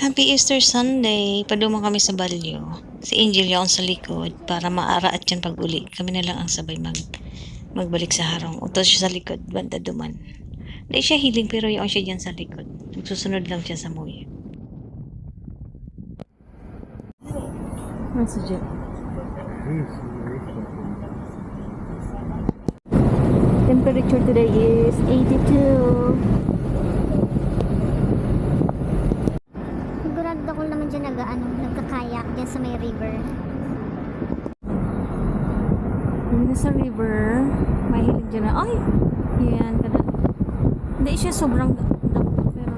Happy Easter Sunday! Paduma kami sa Balyo. Si Angel yaon sa likod para maaraat yan pag uli. Kami na lang ang sabay magbalik sa harong. Utos siya sa likod, banda duman. Dahil siya hiling pero yaon siya dyan sa likod. Nagsusunod lang siya sa muya. What's the temperature today is 82. Sigurado ako naman dyan nagkakayak dyan sa may river. Hindi sa river, may hilig dyan na, ay! Yan, kada. Hindi siya sobrang dako, pero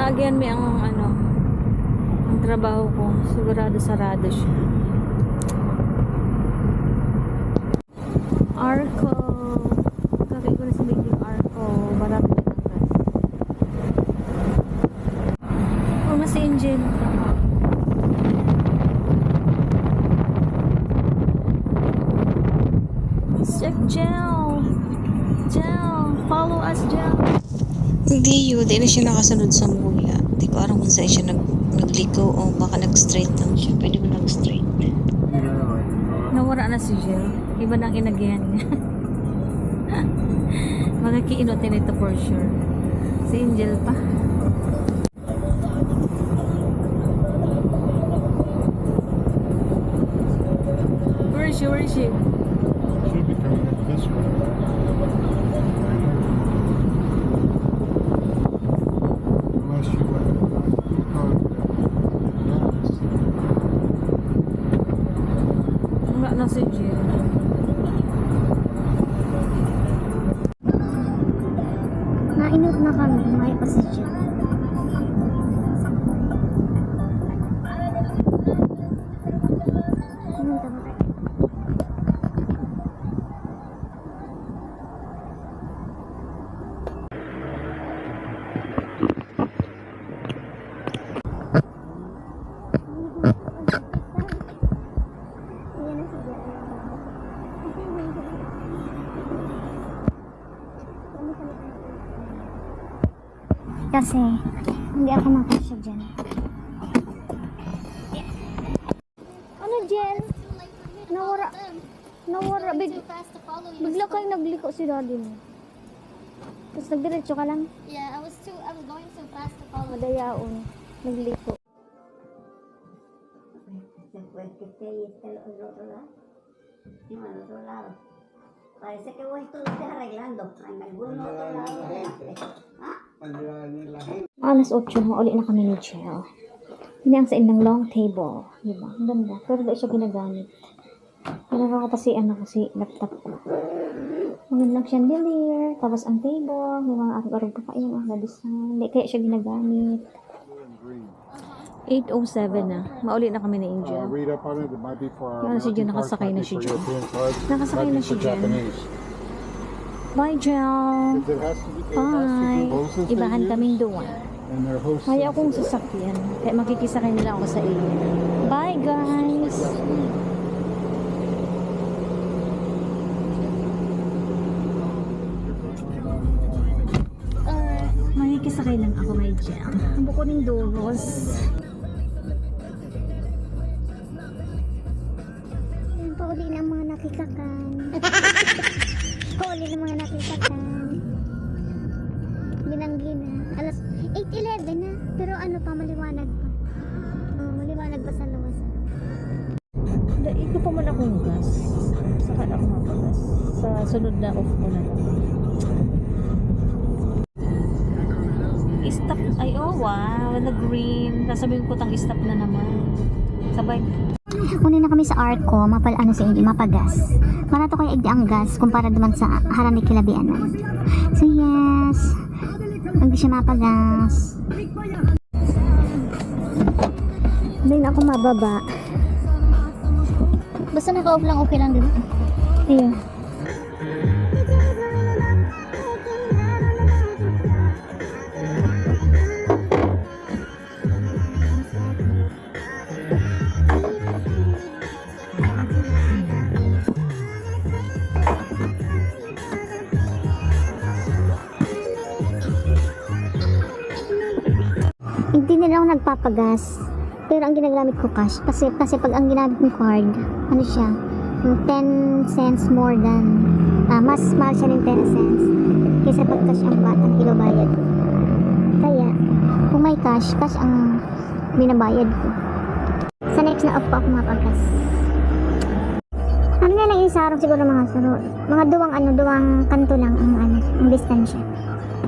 again may ang trabaho ko sigurado sarado siya. Arco kakay ko na sa big Arco marami din ang gas mas engine check Gel follow us Gel. Hindi yun, di na siya nakasunod sa muya. Di ko aram kung saan siya nagliko o baka nag-straight lang siya. Pwede mo nag-straight. Nawara na si Jill. Iba na ang inagihan niya. Magkikiinotin ito for sure. Si Angel pa. Where is she? Should be coming up this way. Wala na si Jill. Nainot na kami, may pa si Jill. Kasi hindi ako makasya dyan. Ano Jen? Nawara bigla kayo nagliko si daddy mo. Tapos nagdiretso ka lang? Yeah, I was going so fast to follow. Madayaon, nagliko. Después que esté y esté al otro lado, no, al otro lado. Parece que vos esto lo estás arreglando en algún otro lado. Alas 8, mauli na kami ni Jill. Hindi ang sain ng long table. Diba? Ang ganda. Pero di siya ginagamit. Nakakapasian na kasi laptop ko. Ngayon lang siyang delir. Tapos ang table. May mga arog-arog pa yung design. Hindi kaya siya ginagamit. 8:07 na. Mauli na kami ni Angel. Read up on it. It might be for our Yan si Jen, nakasakay na si Jen. Nakasakay na si Jen. Bye, Jill. Bye. Ibahan kaming duwan. Kaya akong sasakyan. Kaya makikisakay nila ako sa iyo. Bye, guys. Makikisakay lang ako, may Jill. Ang buko ng Doros. Pauli ng mga nakikakan. Pauli ng mga nakikakan. Ginang-gina. Alas 8:11 na. Pero ano pa, maliwanag pa. Maliwanag pa sa luwas. Dahil ko pa man akong gas. Saka ako mapagas. Sa sunod na off ko na lang. Stop. Ay, oh wow. Nag-green. Sasabihin ko tang stop na naman. Sabay. Kunin na kami sa Arco, si Angie, mapagas. Para to kay ang gas kumpara naman sa harami kilabianan. So yes, hindi siya mapagas. Hindi na ako mababa. Basta naka-off lang, okay lang, di ba? Ayun. Hindi nila ako nagpapagas. Pero ang ginagamit ko cash. Kasi pag ang ginamit mo card, ano siya, yung 10 cents more than, mas mahal siya ng 10 cents. Kaysa pag cash ang ibabayad ko. Kaya, kung may cash ang binabayad ko. Sa next na off ko ako mapagas. Ano na lang yung sarong siguro mga duwang kanto lang ang distansya.